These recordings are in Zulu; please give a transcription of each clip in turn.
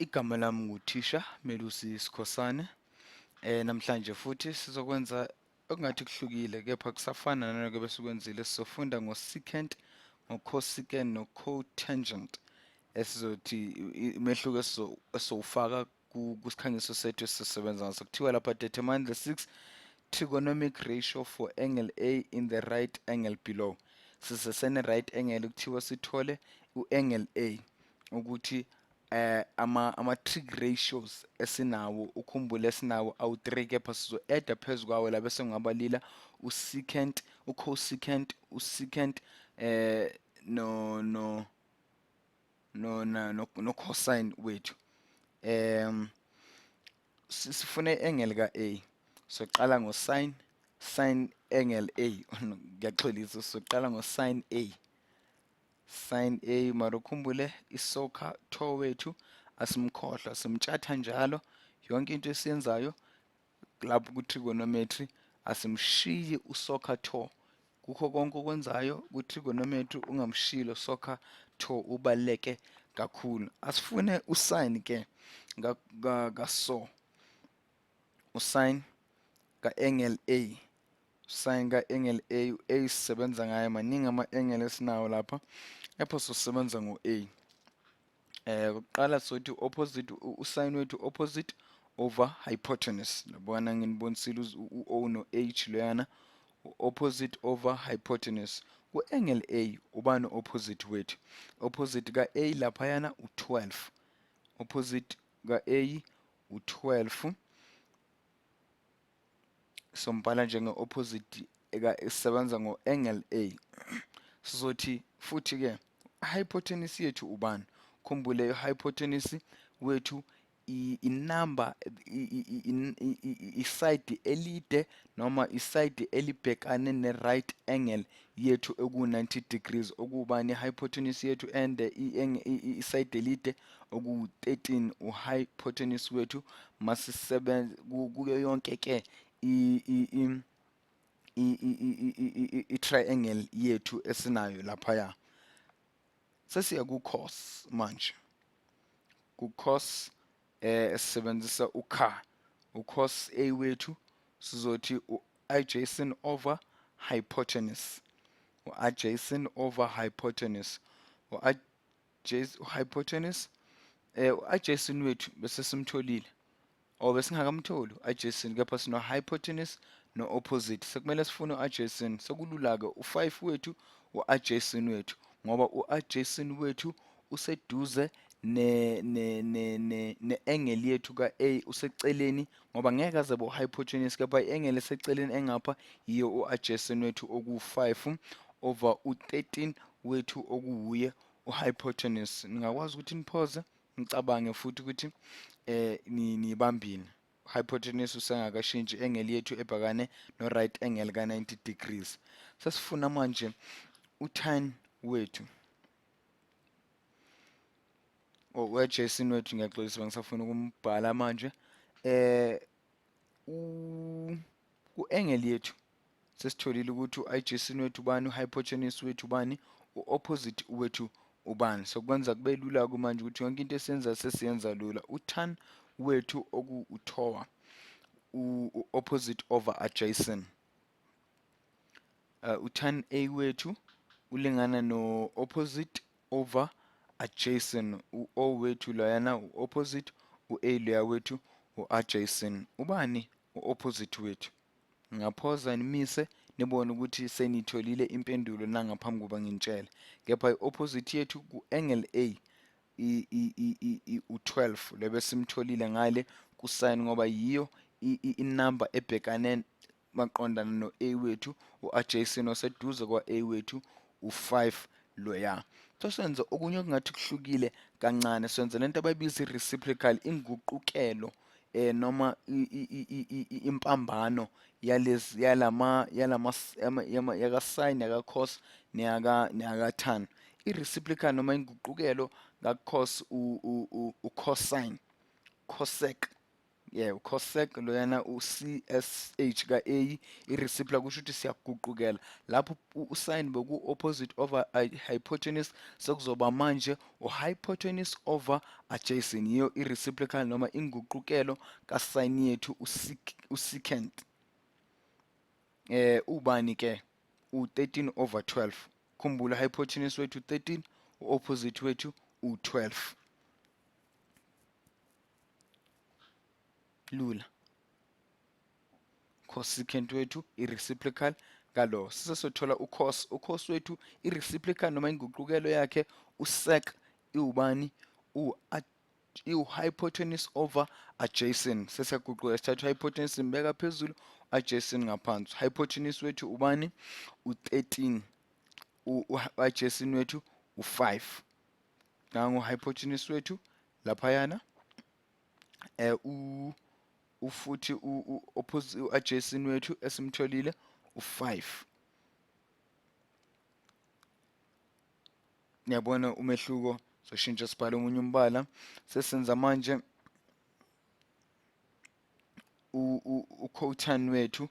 Igama lami nguthisha Melusi Sikhosana. Namhlanje futhi sizokwenza okungathi kuhlukile kepha kusafana nanoke besukwenzile. Sizofunda ngosecant, ngocosecant nocotangent. Esizothi imehluko esizowufaka kusikhangiso sethu esisebenza ngaso. Kuthiwa lapha determine the sixth trigonomic ratio for angle A in the right angle below. Sisesene right angle kuthiwa sithole u-angle A ukuthi ama-trig ratios esinawo ukhumbule esinawo awu-3 kepha sizo-add phezu kwawo la bese kungabalila u-secant, u-cosecant, u-secant no no no no-cosine wethu. Sifune i-angle ka-A. Soqala ngo-sin angle A. Ngiyaxolisa, soqala ngo-sin A. Sin A mara ukhumbule isokha tho wethu asimkhohlwa, simtshatha njalo yonke into esiyenzayo lapho ku-trigonometry asimshiyi usokha tho. Kukho konke okwenzayo ku-trigonometry ungamshiyi lo sokha tho, ubaluleke kakhulu. Asifune usin ke kaso, usin ka-angle A. Sin ka-angle A, A sisebenza ngayo, maningi ama-angle esinawo lapha. Lapho sosebenza ngo-A. Kuqala sothi opposite, usin wethu opposite over hypotenuse. Labona nginibonisile u-O no-H loyana, opposite over hypotenuse. Ku-angle A ubani opposite wethu? Opposite ka-A laphayana u-12. Opposite ka-A u-12. Sombhala njenge-opposite esisebenza ngo-angle A. Sizothi futhi ke hypotenuse yethu ubani? Khumbule i-hypotenuse wethu inamba iside elide noma iside elibhekane ne-right angle yethu eku-90 degrees. Okubani i-hypotenuse yethu ende iside elide oku-13 u-hypotenuse wethu masisebenza kuyo yonke ke i-triangle yethu esinayo laphaya. Sesiya ku-cos manje. Ku-cos sisebenzisa ukha. U-cos A wethu sizothi u-adjacent over hypotenuse. U-adjacent over hypotenuse. U-hypotenuse u-adjacent wethu bese simtholile. Besingakamtholi u-adjacent kepha sino-hypotenuse no-opposite. Sekumele sifune u-adjacent. Sekulula-ke u-5 wethu u-adjacent wethu ngoba u-adjacent wethu useduze ne-angle yethu ka-A, useceleni ngoba ngeke aze u-hypotenuse kepha i-angle eseceleni engapha yiyo u-adjacent wethu oku-5 over u-13 wethu okuwuye u-hypotenuse. Ningakwazi ukuthi niphoze nicabange futhi ukuthi nibambile. Hypotenuse usengakashintshi i-angle yethu ebhekane no-right angle ka-90 degrees. Sesifuna manje u-tan wethu u-adjacent wethu, ngiyaxolisa bengisafuna ukumbhala manje. U-angle yethu sesitholile ukuthi u-adjacent wethu ubani, u-hypotenuse wethu ubani, u-opposite wethu ubani. Sokwenza kube lula-ke manje ukuthi yonke into esiyenza sesiyenza lula. U-tan wethu oku-uthowa, u-opposite over adjacent. U-tan A wethu ulingana no-opposite over adjacent. U-O wethu loyana u-opposite, u-A loya wethu u-adjacent. Ubani u-opposite wethu? Ngaphoza nimise nibone ukuthi senitholile impendulo nangaphambi kuba nginitshele. Kepha i-opposite yethu ku-angle A u-12 lebe simtholile ngale ku-sin ngoba yiyo inamba ebhekane maqondana no-A wethu, u-adjacent oseduze kwa-A wethu u-5 loya. Sosenze okunye okungathi kuhlukile kancane, senze lento abayibiza i-reciprocal, inguqukelo noma impambano yaka-sin, yaka-cos neyaka-tan. I-reciprocal noma inguqukelo ka-cos u-cosine, cosec ucosec loyana uCSH ka-A i-reciprocal kusho ukuthi siyaguqukela lapho usign beku-opposite over hypotenuse sekuzoba manje u-hypotenuse over adjacent yiyo i-reciprocal noma inguqukelo ka-sign yethu u-secant ubani ke u-13 over 12 khumbula hypotenuse wethu 13 u-opposite wethu u-12 lula cosecant wethu i-reciprocal kalo sesothola ucos wethu i-reciprocal noma inguqukelo yakhe usec iwubani iwu-hypotenuse over adjacent sesiyaguqula sithatha hypotenuse simbeka phezulu adjacent ngaphansi hypotenuse wethu ubani u-13 u-adjacent wethu u-5 nangu hypotenuse wethu laphayana futhi u-adjacent wethu esimtholile u-5 niyabona umehluko soshintsha sibhala omunye umbala sesenza manje u-cotan wethu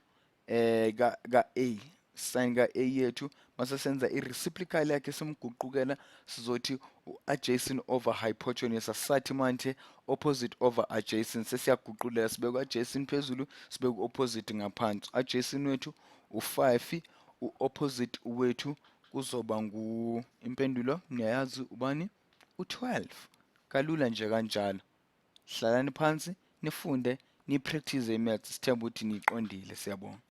ka-A sign ka-A yethu mase senza i-reciprocal yakhe simguqukela sizothi u-adjacent over hypotenuse asathi manje opposite over adjacent sesiyaguqulela sibeka u-adjacent phezulu sibeka u-opposite ngaphansi adjacent wethu u-5 u-opposite wethu kuzoba impendulo niyayazi ubani u-12 kalula nje kanjalo hlalani phansi nifunde nipractice i-maths sithemba ukuthi niyiqondile siyabonga